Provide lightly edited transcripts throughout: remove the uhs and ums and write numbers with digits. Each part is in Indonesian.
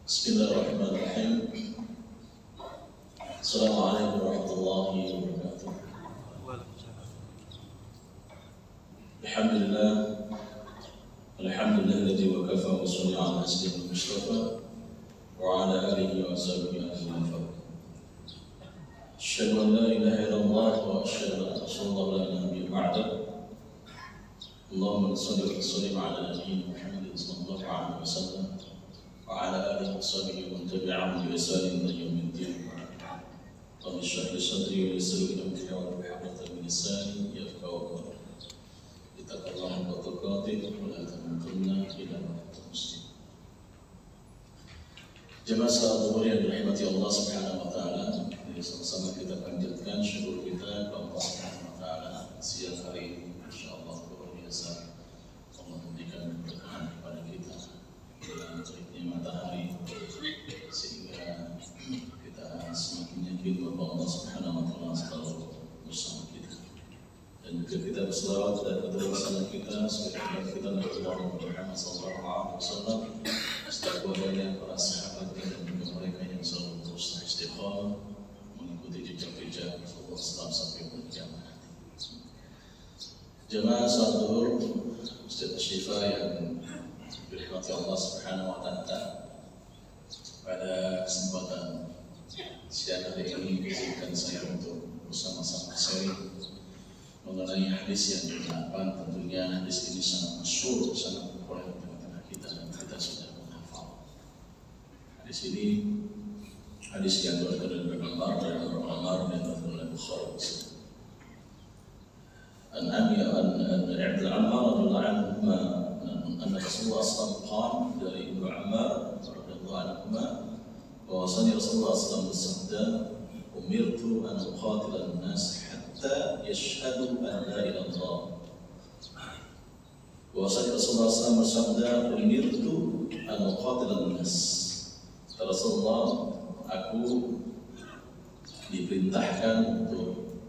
Bismillahirrahmanirrahim. Assalamualaikum warahmatullahi wabarakatuh. Alhamdulillah. Alhamdulillahilladzi wa kafa wa sholli ala sayyidil Mustafa wa ala alihi wa sahbihi ajma'in. Asyhadu an la ilaha illallah wa asyhadu anna rasulullah la nabiyya ba'da. Allahumma shalli wa sallim ala nabiyyina Muhammad sallallahu alaihi wasallam وعلى آله وصحبه ومن تبعهم بإحسان إلى يوم الدين. رب اشرح لي صدري ويسر لي أمري واحلل عقدة من لساني يفقهوا قولي. اتقوا الله حق تقاته ولا تموتن إلا وأنتم مسلمون. Jemaah salat zuhur yang dirahmati Allah Subhanahu wa taala, sama-sama kita panjatkan syukur kita kepada Allah Subhanahu wa taala siang hari ini. Insyaallah luar biasa Allah memberikan keberkahan kepada kita dengan teriknya matahari sehingga kita semakin yakin bahwa Allah Subhanahu wa taala selalu bersama kita. Dan juga kita berselawat dan berdoa kita supaya kita Nabi Muhammad sallallahu alaihi wasallam serta keluarganya, para sahabat dan juga mereka yang selalu berusaha istiqamah mengikuti jejak-jejak Rasulullah sampai berkiamat nanti. Jemaah salat zuhur Masjid Asy-Syifa yang dirahmati Allah Subhanahu wa taala, pada kesempatan siang hari ini izinkan saya untuk bersama-sama sharing mengenai hadis yang ke-8. Tentunya hadis ini sangat masyhur, sangat populer di tengah-tengah kita dan kita sudah menghafal. Hadis ini hadis yang diriwayatkan oleh Ammar dan Ammar bin Bukhari Muslim. An Ammar radhiyallahu anhu anna Rasulullah SAW qala, dari Ibnu Ammar radhiyallahu anhu bahwasanya Rasulullah SAW bersabda, umirtu an uqatila an-nas hatta yashhadu an la ilaha illallah. Bahwasanya Rasulullah SAW bersabda, umirtu an uqatila an-nas, kata Rasulullah, aku diperintahkan untuk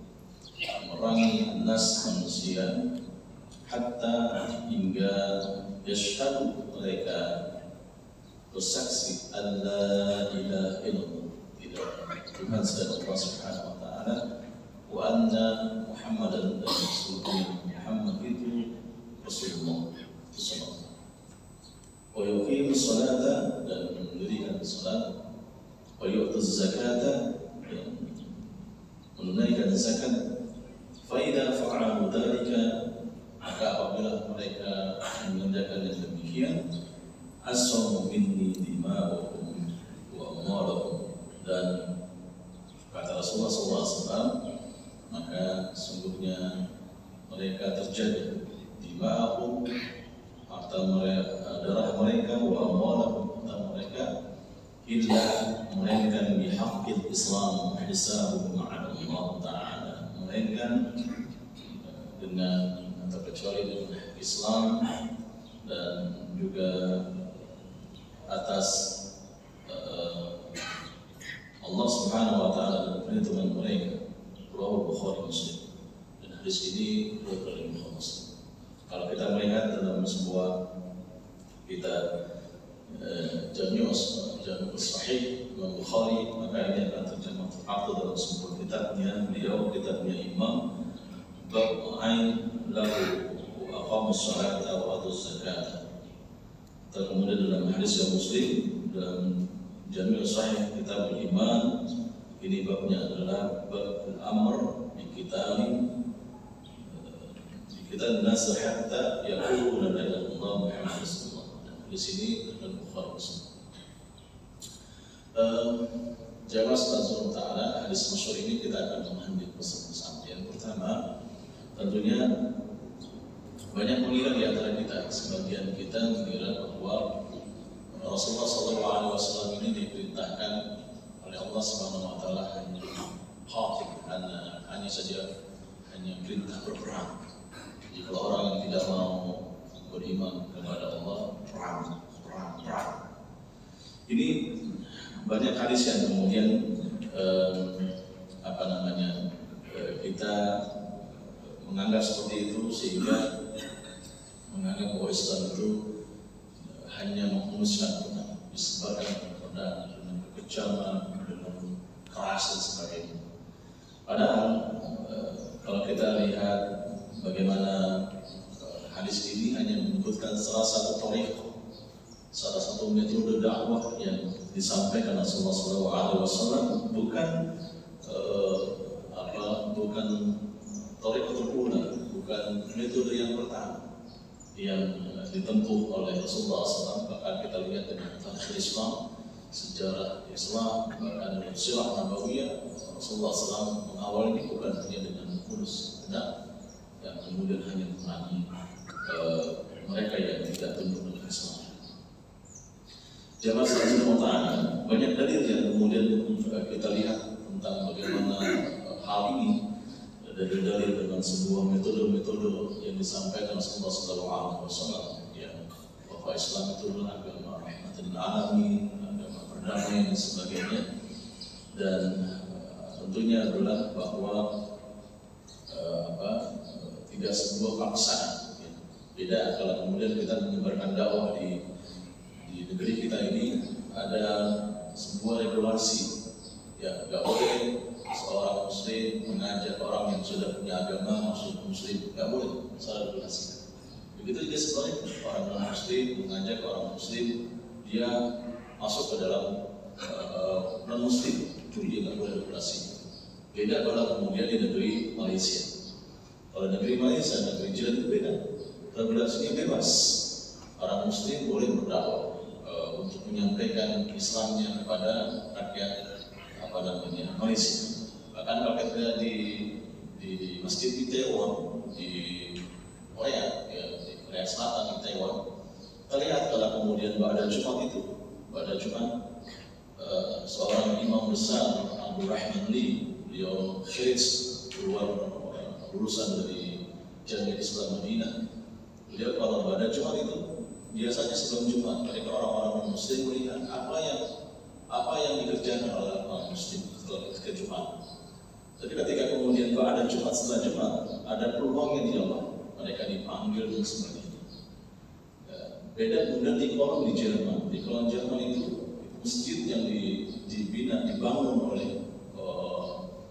memerangi an-nas, manusia, hatta hingga yashhadu, mereka bersaksi alla ilaha illallah, tidak Tuhan selain Allah Subhanahu wa taala, wa anna Muhammadan, dan sesungguhnya Muhammad itu Rasulullah sallallahu, wa yuqimus salata, dan mendirikan salat, wa yu'tuz zakata, dan menunaikan zakat. Fa idza fa'alu dzalika, maka apabila mereka mengerjakan yang demikian, asamu minni dima'uhum wa amwalahum, dan kata Rasulullah SAW, maka sungguhnya mereka terjaga dima'uhum, harta mereka, darah mereka, wa amwalahum, harta mereka, illa, melainkan bihaqqil Islam hisabuhum 'ala Allah Ta'ala, melainkan dengan atau kecuali dengan Islam dan juga atas Allah Subhanahu wa taala dan perhitungan mereka. Rawahu Bukhari Muslim. Dan hadis ini diriwayatkan oleh Bukhari Muslim. Kalau kita melihat dalam sebuah kitab Jami' Sahih Imam Bukhari, maka ini akan terjemah atau dalam sebuah kitabnya beliau, kitabnya Imam bab ain lahu aqamus salata wa atuz zakata. Kemudian dalam hadis yang Muslim dalam Jami' Sahih kitab Iman, ini babnya adalah bab al-amr bi kita nas hatta yaqulu la ilaha illallah Muhammad rasulullah. Dan di sini dalam Bukhari Muslim. Jamaah sallallahu taala, hadis masyhur ini kita akan memahami bersama-sama. Yang pertama, tentunya banyak mengira di antara kita, sebagian kita mengira bahwa Rasulullah SAW ini diperintahkan oleh Allah Subhanahu wa taala hanya khatib, hanya perintah berperang. Jika orang yang tidak mau beriman kepada Allah, perang. Ini banyak hadis yang kemudian kita menganggap seperti itu, sehingga menganggap bahwa Islam itu hanya menghumuskan pedang, disebarkan pedang dengan kekejaman, dengan keras dan sebagainya. Padahal kalau kita lihat bagaimana hadis ini hanya menyebutkan salah satu thariqah, salah satu metode dakwah yang disampaikan Rasulullah SAW, bukan thariqatul ula, bukan metode yang pertama yang ditempuh oleh Rasulullah SAW. Bahkan kita lihat dengan tarikh Islam, sejarah Islam, bahkan dengan sirah nabawiyah, Rasulullah SAW mengawal ini bukan hanya dengan hulus pedang yang kemudian hanya memerangi mereka yang tidak tunduk dengan Islam. Jamaah sekalian, banyak dalil yang kemudian kita lihat tentang bagaimana hal ini, dari dalil dengan sebuah metode-metode yang disampaikan Rasulullah SAW, ya, bahwa Islam itu adalah agama rahmatul alamin, agama perdamaian dan sebagainya, dan tentunya adalah bahwa tidak sebuah paksaan. Ya. Beda kalau kemudian kita menyebarkan dakwah di negeri kita ini, ada sebuah regulasi. Ya, nggak boleh seorang muslim mengajak orang yang sudah punya agama masuk muslim, nggak boleh, salah regulasi. Begitu juga sebaliknya, orang non muslim mengajak orang muslim dia masuk ke dalam non muslim, itu dia nggak boleh regulasi. Beda kalau kemudian di negeri Malaysia. Kalau negeri Malaysia, negeri jiran itu beda, regulasinya bebas. Orang muslim boleh berdakwah untuk menyampaikan Islamnya kepada rakyat Malaysia. Bahkan kalau kita di masjid di Taiwan, di Korea, ya, di Korea Selatan, di Taiwan, kita lihat kalau kemudian pada Jumat seorang imam besar, Abdul Rahman Lee, beliau kharij keluar lulusan dari Jamiah Islam Madinah. Beliau kalau pada Jumat itu biasanya sebelum Jumat, mereka orang-orang Muslim melihat apa yang dikerjakan oleh orang Muslim ketika Jumat. Jadi ketika kemudian pada Jumat, setelah Jumat, ada peluang yang dialog, mereka dipanggil dan sebagainya. Beda kemudian di kolom di Jerman. Di kolom Jerman itu masjid yang dibangun oleh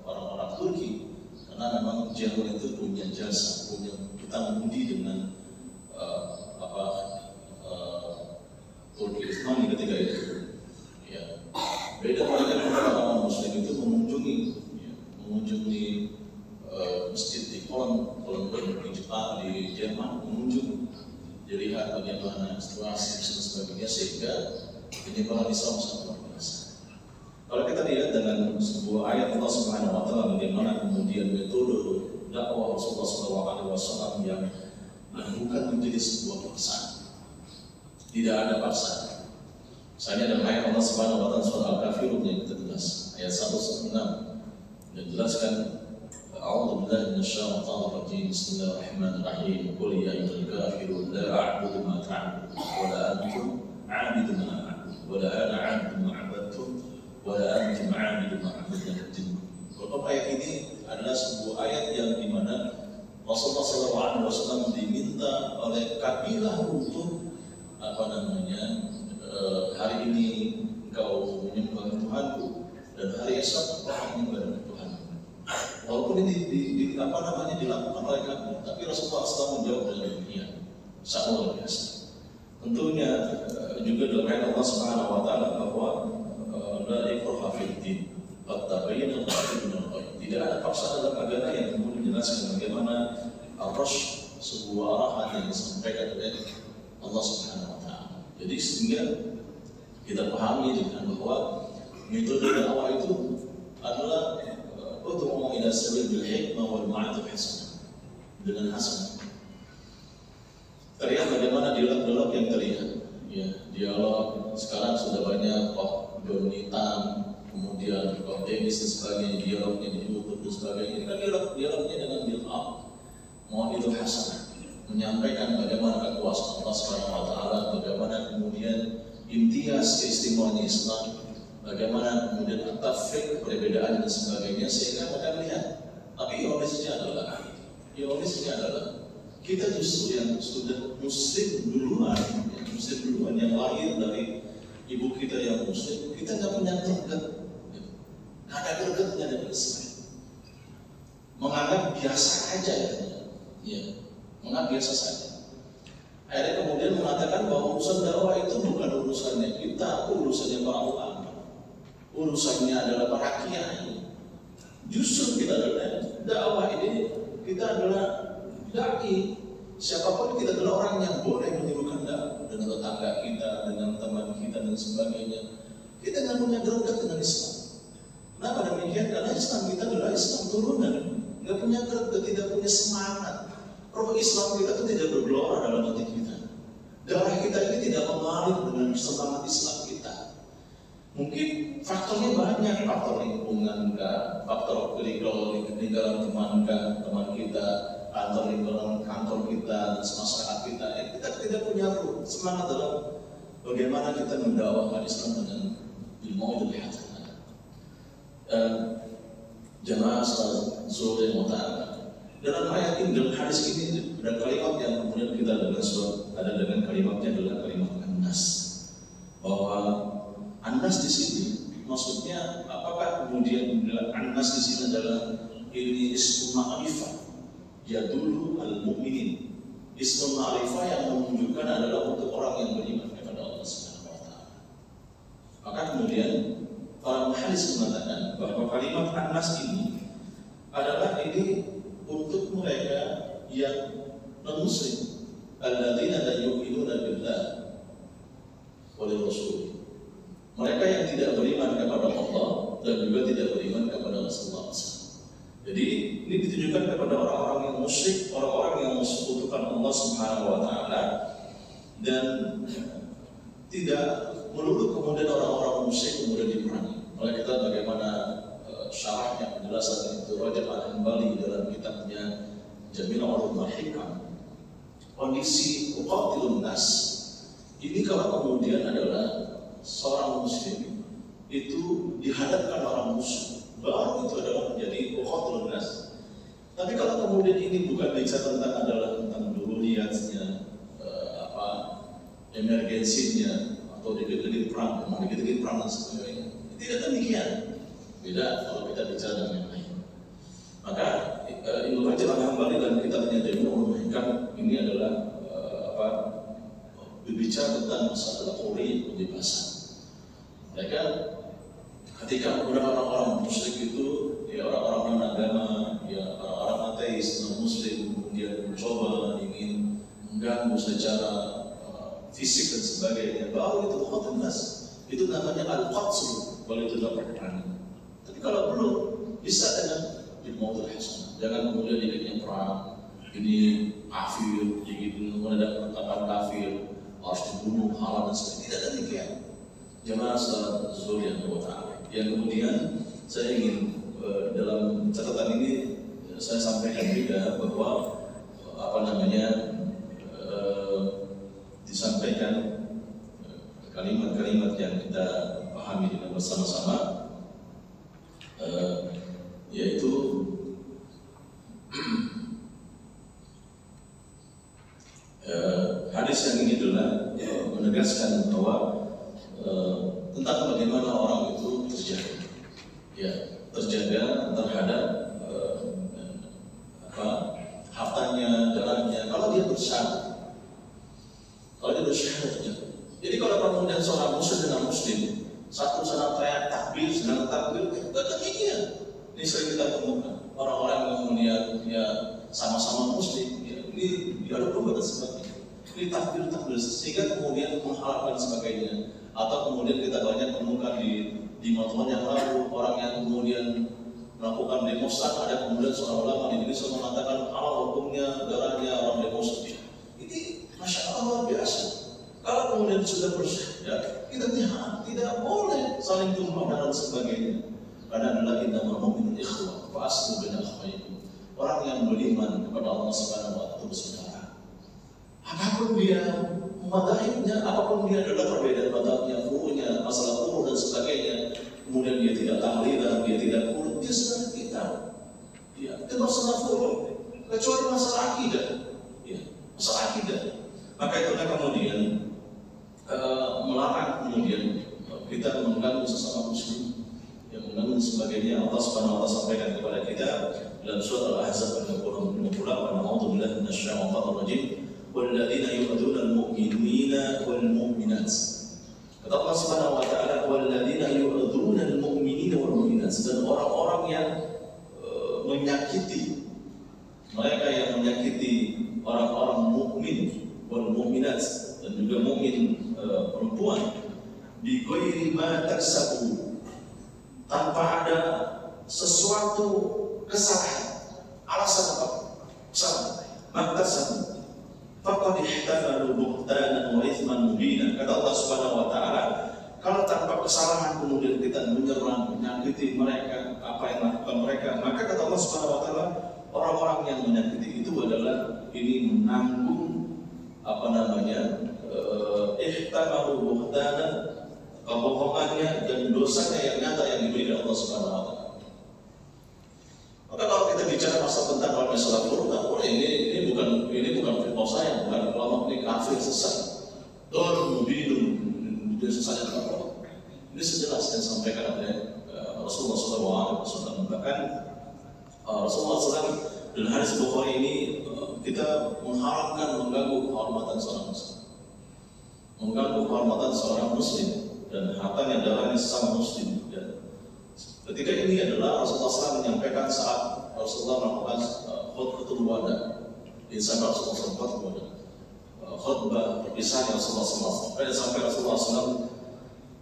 orang-orang Turki, karena memang Jerman itu punya jasa, punya hutang budi dengan Turki Utsmani ketika itu. Ya. Beda mereka dengan orang Muslim itu mengunjungi masjid di kolom di Jepang, di Jerman, mengunjungi, dilihat bagaimana situasi dan sebagainya, sehingga penyebaran Islam sangat luar biasa. Kalau kita lihat dengan sebuah ayat Allah Subhanahu Wa Taala, bagaimana kemudian metode dakwah Rasulullah SAW yang bukan menjadi sebuah paksaan. Tidak ada paksaan. Misalnya dalam ayat Allah Subhanahu Wa Taala surah Al-Kafirun yang ke-13 ayat 1-6 dan jelaskan, A'udzu billahi minasyaitonir rajim. Bismillahirrahmanirrahim. Qul ya ayyuhal kafirun la a'budu ma ta'budun wa la antum 'abidun ma a'budu wa la ana 'abidun ma 'abadtum wa la antum 'abidun ma a'budu. Kalau ayat ini adalah sebuah ayat yang dimana Rasulullah SAW diminta oleh kabilah untuk hari ini engkau menyembah Tuhanku dan hari esok engkau menyembah Tuhanku. Walaupun ini dilakukan oleh kami, tapi Rasulullah SAW menjawab dengan demikian. Sangat luar biasa. Tentunya juga dalam ayat Allah Subhanahu Wa Taala bahwa la ikraha fid din, qad tabayyana al-rusyd minal ghayy. Tidak ada paksaan dalam agama yang kemudian menjelaskan bagaimana ar-rusyd, sebuah arahan yang disampaikan oleh Allah Subhanahu Wa Taala. Jadi sehingga kita pahami dengan bahwa metode dakwah itu adalah ud'u ila sabil bil hikmah wal ma'atul hasanah, dengan hasanah. Terlihat bagaimana dialog yang terlihat. Ya, dialog sekarang sudah banyak Doni Tan, kemudian Dennis dan sebagainya, dialognya di YouTube dan sebagainya. Ini kan dialognya dengan dialog. Mohon itu hasanah, menyampaikan bagaimana kekuasaan menghias keistimewaan Islam, bagaimana kemudian tafsir perbedaan dan sebagainya, sehingga mereka melihat. Tapi ironisnya adalah kita justru yang sudah muslim duluan yang lahir dari ibu kita yang muslim, kita nggak punya greget, nggak ada gregetnya dengan Islam, menganggap biasa aja ya, menganggap biasa saja. Akhirnya kemudian mengatakan bahwa urusan dakwah itu bukan urusannya kita, urusannya para ulama, urusannya adalah para kiai. Justru kita adalah dakwah ini, kita adalah dai. Siapapun kita adalah orang yang boleh menirukan dakwah dengan tetangga kita, dengan teman kita dan sebagainya. Kita nggak punya greget dengan Islam. Kenapa demikian? Karena Islam kita adalah Islam turunan, nggak punya greget, tidak punya semangat. Roh Islam kita itu tidak bergelora dalam hati kita. Darah kita ini tidak mengalir dengan semangat Islam kita. Mungkin faktornya banyak, faktor lingkungan kah, faktor peninggalan teman kita, kantor lingkungan kantor kita, masyarakat kita. Kita tidak punya semangat dalam bagaimana kita mendakwakan Islam dengan ilmu itu hasanah. Jamaah salat yang utama. Dalam ayat ini, dalam hadis ini ada kalimat yang kemudian kita ada dengan kalimatnya adalah kalimat An-Nas. Bahwa An-Nas di sini maksudnya apakah kemudian An-Nas di sini adalah ini ismu ma'rifah, yadullu al-mu'minin. Ismu ma'rifah yang menunjukkan adalah untuk orang yang beriman kepada Allah Subhanahu wa taala. Maka kemudian para muhaddits mengatakan bahwa kalimat An-Nas ini adalah ini untuk mereka yang non-muslim, alladzina la yu'minuna billah wa rasul. Mereka yang tidak beriman kepada Allah dan juga tidak beriman kepada Rasulullah SAW. Jadi ini ditujukan kepada orang-orang yang musyrik, orang-orang yang mensekutukan Allah Subhanahu wa taala, dan tidak melulu kemudian orang-orang musyrik kemudian diperangi. Oleh kita bagaimana syarahnya penjelasan itu Rajab Al-Hanbali dalam kitabnya Jami'ul Ulum wal Hikam. Kondisi uqatilun nas ini kalau kemudian adalah seorang muslim itu dihadapkan orang musuh, baru itu adalah menjadi uqatilun nas. Tapi kalau kemudian ini bukan bicara tentang dururiyatnya, emergensinya atau dikit-dikit perang dan sebagainya, tidak demikian. Beda kalau kita bicara dengan yang lain. Maka Ibnu Rajab Al-Hanbali dan kitabnya Jami'ul Ulum wal Hikam ini adalah berbicara tentang masalah hurriyah, kebebasan. Mereka ketika orang-orang musyrik itu, ya orang-orang non-agama, ya orang-orang ateis, non-muslim, kemudian mencoba ingin mengganggu secara fisik dan sebagainya, baru itu khotimnas. Itu namanya al-qatl, kalau itu dapat perang. Tapi kalau belum, bisa dengan ilmu hasanah. Jangan kemudian dikitnya perang, ini kafir, begitu mendadak penetapan kafir, harus dibunuh, halal dan sebagainya. Tidak demikian. Jamaah salat zuhur yang berwata. Yang kemudian saya ingin dalam catatan ini saya sampaikan juga bahwa disampaikan kalimat-kalimat yang kita pahami dengan bersama-sama. Yaitu hadis yang ini adalah menegaskan bahwa tentang bagaimana orang itu terjaga terhadap hartanya, darahnya, kalau dia bersyahadat. Jadi kalau kemudian seorang muslim dengan muslim satu sedang teriak takbir, sedang takbir, demikian. Ini sering kita temukan orang-orang yang kemudian ya sama-sama muslim, ya, ini diaduk domba dan sebagainya. Ini takbir sehingga kemudian mengharapkan sebagainya. Atau kemudian kita banyak temukan di tahun yang lalu orang yang kemudian melakukan demonstrasi, ada kemudian seorang ulama di Indonesia mengatakan halal hukumnya darahnya orang demonstrasi. Ini masya Allah luar biasa. Kalau kemudian sudah bersyahadat, kita tidak boleh saling tumpah dan sebagainya. Karena adalah innamal mu'minuna ikhwah fa aslihu baina akhawaykum. Orang yang beriman kepada Allah Subhanahu wa taala itu bersaudara. Apapun dia madhabnya, apapun dia adalah perbedaan madhabnya, furu'nya, masalah furu' dan sebagainya. Kemudian dia tidak tahlilan, dia tidak qunut, dia sedang kita. Ya, itu masalah furu', kecuali masalah akidah. Ya, masalah akidah. Maka itulah kemudian melarang kemudian kita mengganggu sesama muslim, yang mengganggu sebagainya. Allah Subhanahu wa taala sampaikan kepada kita dalam surat Al-Ahzab ayat 50, wa na'udzu billahi minasyaitonir rajim, walladzina yu'dzuna al-mu'minina wal mu'minat. Kata Allah Subhanahu wa taala, walladzina yu'dzuna al-mu'minina wal mu'minat, dan orang-orang yang menyakiti, mereka yang menyakiti orang-orang mukmin wal mu'minat, dan juga mukmin perempuan, bi ghairi ma taksabu, tanpa ada sesuatu kesalahan, alasan apa? Salah. Maktasabu faqad ihtamalu buhtanan wa itsman mubina. Kata Allah Subhanahu wa taala, kalau tanpa kesalahan kemudian kita menyerang, menyakiti mereka, apa yang lakukan mereka, maka kata Allah Subhanahu wa taala, orang-orang yang menyakiti itu adalah ini menanggung ihtamalu buhtanan, kebohongannya dan dosanya yang nyata yang diberi Allah Subhanahu wa taala. Maka kalau kita bicara masalah tentang masalah furu', ini bukan fitnah saya, bukan ulama ini kafir sesat. Dor mubinun, dia sesat Allah. Ini sejelas yang disampaikan oleh Rasulullah SAW. Bahkan Rasulullah SAW dalam hadis Bukhari ini kita mengharamkan mengganggu kehormatan seorang muslim, mengganggu kehormatan seorang muslim dan hartanya darahnya sesama muslim. Dan ketika ini adalah Rasulullah SAW menyampaikan saat Rasulullah melakukan khutbatul wada, insan Rasulullah SAW khutbah perpisahan Rasulullah SAW, sampai Rasulullah SAW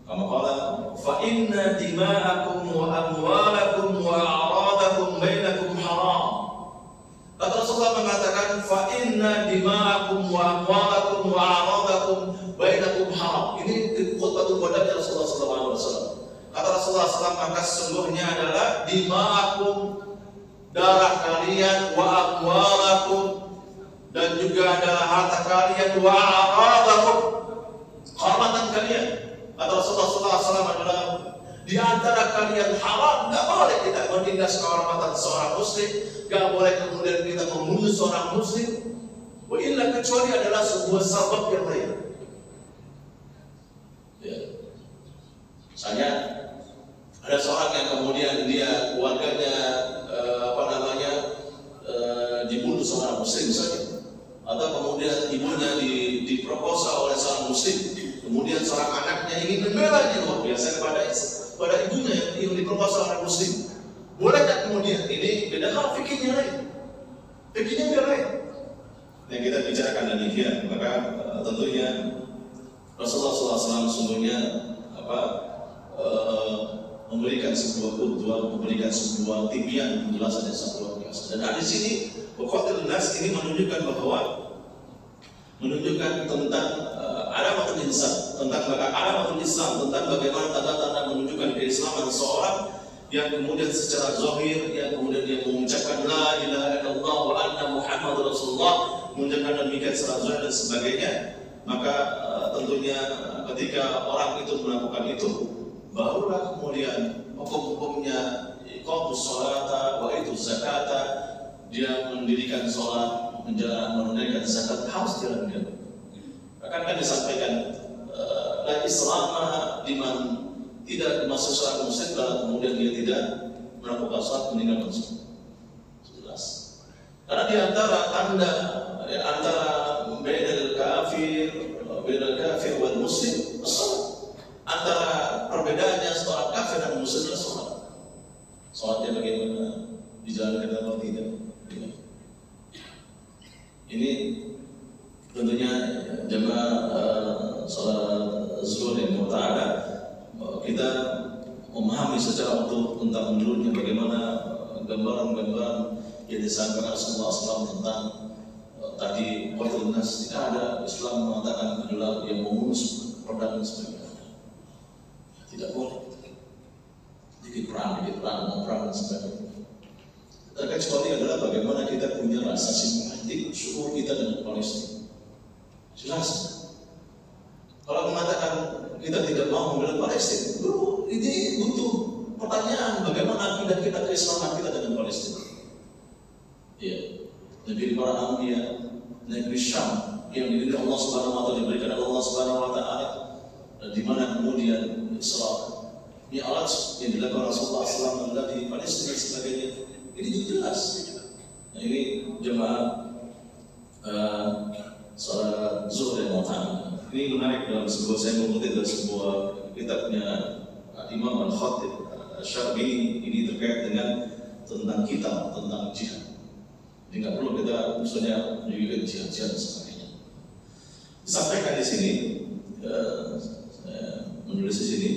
kama qala fa inna dima'akum wa amwalakum wa a'radakum bainakum haram. Kata Rasulullah mengatakan fa inna dima'akum wa amwalakum wa a'radakum bainakum haram. Ini khutbatul wada Rasulullah SAW. Kata Rasulullah SAW, maka sesungguhnya adalah dima'akum, darah kalian, wa amwalakum, dan juga adalah harta kalian, wa a'radakum, kehormatan kalian. Kata Rasulullah SAW adalah di antara kalian haram, tidak boleh kita menindas kehormatan seorang muslim, tidak boleh kemudian kita membunuh seorang muslim, wa illa, kecuali adalah sebuah sebab yang lain. Ya. Misalnya ada seorang yang kemudian dia keluarganya dibunuh seorang muslim saja, atau kemudian ibunya diperkosa oleh seorang muslim, kemudian seorang anaknya ingin membelanya luar biasa pada ibunya yang diperkosa oleh muslim, bolehkah kemudian? Ini beda hal, fikirnya lain, fikirnya beda lain yang kita bicarakan demikian. Maka tentunya Rasulullah SAW sungguhnya memberikan sebuah qudwah, memberikan sebuah tibian penjelasan yang sangat luar biasa. Dan hadis ini Bukhari Nas ini menunjukkan tentang alamatul insan, tentang alamatul Islam, tentang bagaimana tanda-tanda menunjukkan keislaman seseorang yang kemudian secara zahir, yang kemudian dia mengucapkan la ilaha illallah wa anna Muhammad Rasulullah, mengucapkan demikian secara zahir dan sebagainya. Maka tentunya ketika orang itu melakukan itu, barulah kemudian hukum-hukumnya iqamus sholata wa ituz zakata, dia mendirikan sholat, menunaikan zakat, harus dilakukan. Akan disampaikan la islama liman tidak dimasuk seorang muslim kalau kemudian dia tidak melakukan sholat, meninggalkan sholat. Jelas. Karena di antara tanda antara bainal kafir wal muslim sholat. Antara perbedaannya seorang kafir dan muslim adalah sholat. Sholatnya bagaimana? Dijalankan atau tidak? Ini tentunya jemaah sholat zuhur yang muta'ala, kita memahami secara utuh tentang menurutnya bagaimana gambaran-gambaran yang disampaikan Rasulullah SAW tentang tadi qatlun nas. Tidak ada Islam mengatakan adalah yang membunuh pedang dan sebagainya. Tidak boleh. Dikit perang, mau perang dan sebagainya. Terkecuali adalah bagaimana kita punya rasa simpatik syukur kita dengan Palestina. Jelas. Kalau mengatakan kita tidak mau membela Palestina, ini butuh pertanyaan bagaimana akidah kita, keislaman kita dengan Palestina. Iya, negeri para anbiya, negeri Syam yang dididik Allah Subhanahu wa taala, diberikan Allah Subhanahu wa taala, di mana kemudian Isra Mi'raj yang dilakukan Rasulullah SAW di Palestina sebagainya. Ini juga jelas. Nah, ini jemaah salat zuhur yang utama. Ini menarik dalam sebuah, saya mengutip dari sebuah kitabnya Imam Al-Khatib Syarbini. Ini terkait dengan tentang kita, tentang jihad. Jadi nggak perlu kita misalnya menyebutkan jihad-jihad dan sebagainya. Disampaikan di sini, menulis di sini,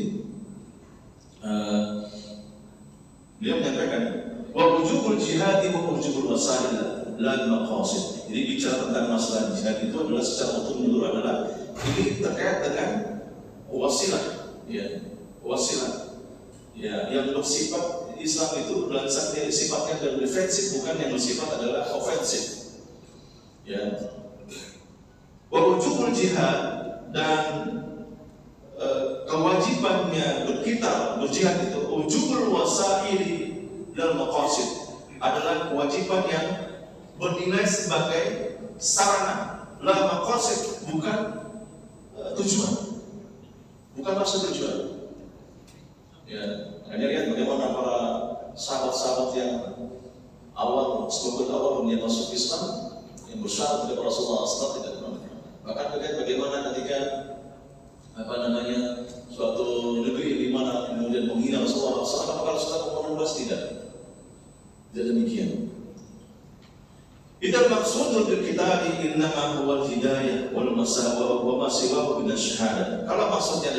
beliau menyampaikan wa wujubul jihad wa wujubul wasail la maqasid. Jadi bicara tentang masalah jihad itu adalah secara menyeluruh adalah ini terkait dengan wasilah, ya, wasilah, ya, yang bersifat Islam itu adalah sifatnya adalah defensif, bukan yang bersifat adalah ofensif, ya. Wa wujubul jihad, dan kewajibannya berkitar, berjihad itu wujubul wasaili lil maqasid, adalah kewajiban yang bernilai sebagai sarana, la maqasid, bukan tujuan, bukan maksud tujuan. Ya, makanya lihat bagaimana para sahabat-sahabat yang sebagian awal yang masuk Islam, yang bersyarat kepada Rasulullah SAW tidak pernah. Bahkan lihat bagaimana ketika suatu negeri di mana kemudian menghina Rasulullah SAW, apakah Rasulullah mau membalas? Tidak demikian. Idza maqsudul bil qitali innama huwa al-hidayah wal masawa wa ma siwahu min asy-syahadah. Kalau maksudnya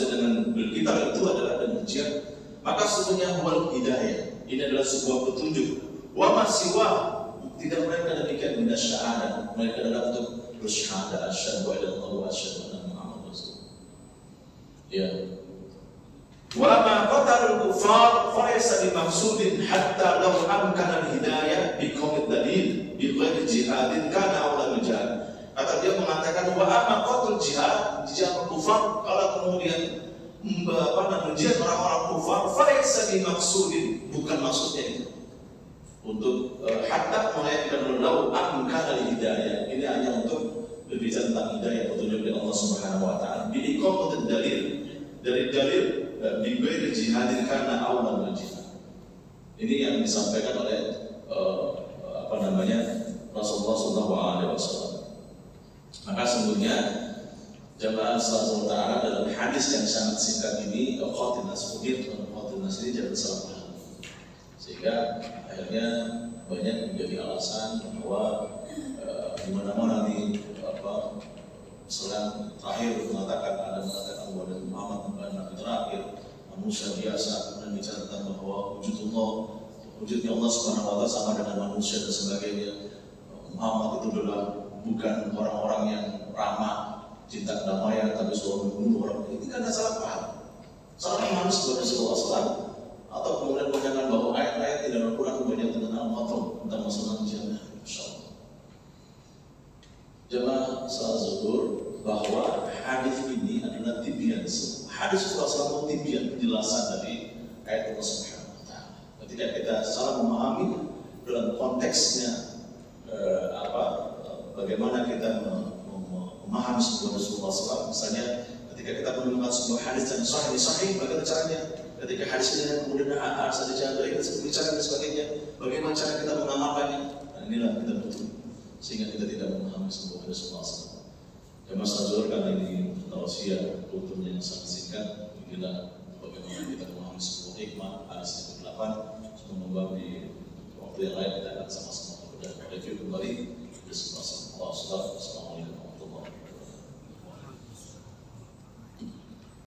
dengan bil qital itu adalah dengan jihad, maka sesungguhnya huwa al-hidayah. Ini adalah sebuah petunjuk. Wa ma siwa, tidak mereka demikian min asy-syahadah. Mereka adalah untuk bersyahadat asyhadu an la ilaha illallah wa asyhadu anna Muhammadar Rasulullah. Ya. Wa ma qatalul kufar falaysa bimaksudin hatta law amkana al-hidayah bi qawl dalil bi ghairi jihadin kana awla jihad. Kata dia mengatakan wa ma qatul jihad kufar, kalau kemudian menjihad orang-orang kufar falaysa bimaksudin, bukan maksudnya itu untuk hatta melainkan law amkana al-hidayah. Ini hanya untuk berbicara tentang hidayah, petunjuk dari Allah Subhanahu wa taala. Bi qawl dalil, dari dalil bighairi jihadin karena awal jihad. Ini yang disampaikan oleh Rasulullah SAW. Maka sesungguhnya jamaah sallallahu ta'ala dalam hadis yang sangat singkat ini, khawatir ini jangan salah paham, sehingga akhirnya banyak menjadi alasan bahwa di mana-mana nanti Islam terakhir mengatakan bahwa Muhammad bukan nabi terakhir, manusia biasa, dan bicara tentang bahwa wujudnya Allah Subhanahu wa taala sama dengan manusia dan sebagainya. Muhammad itu adalah bukan orang-orang yang ramah, cinta kedamaian, tapi selalu membunuh orang. Ini kan salah paham, salah paham sebagai Rasulullah SAW, atau kemudian menyampaikan bahwa ayat-ayat tidak Al-Quran banyak tentang al-Fatrah, tentang masalah jannah. Insyaallah jemaah salat zuhur, bahwa hadis ini adalah tibyan. Hadis Rasulullah tibyan, penjelasan dari ayat Allah Subhanahu wa taala. Ketika kita salah memahami dalam konteksnya bagaimana kita memahami sebuah Rasulullah SAW. Misalnya ketika kita menemukan sebuah hadis yang sahih, bagaimana caranya? Ketika hadis ini kemudian asal dijaga, kita bicara dan sebagainya, bagaimana cara kita mengamalkannya? Dan inilah kita butuh, sehingga kita tidak memahami sebuah Rasulullah SAW. Jamaah salat karena ini tausiah kulturnya yang sangat singkat, bila bagaimana kita memahami sebuah hikmah hadis yang ke-8. Semoga di waktu yang lain kita akan sama-sama berbeda. Review kembali di sebuah Allah.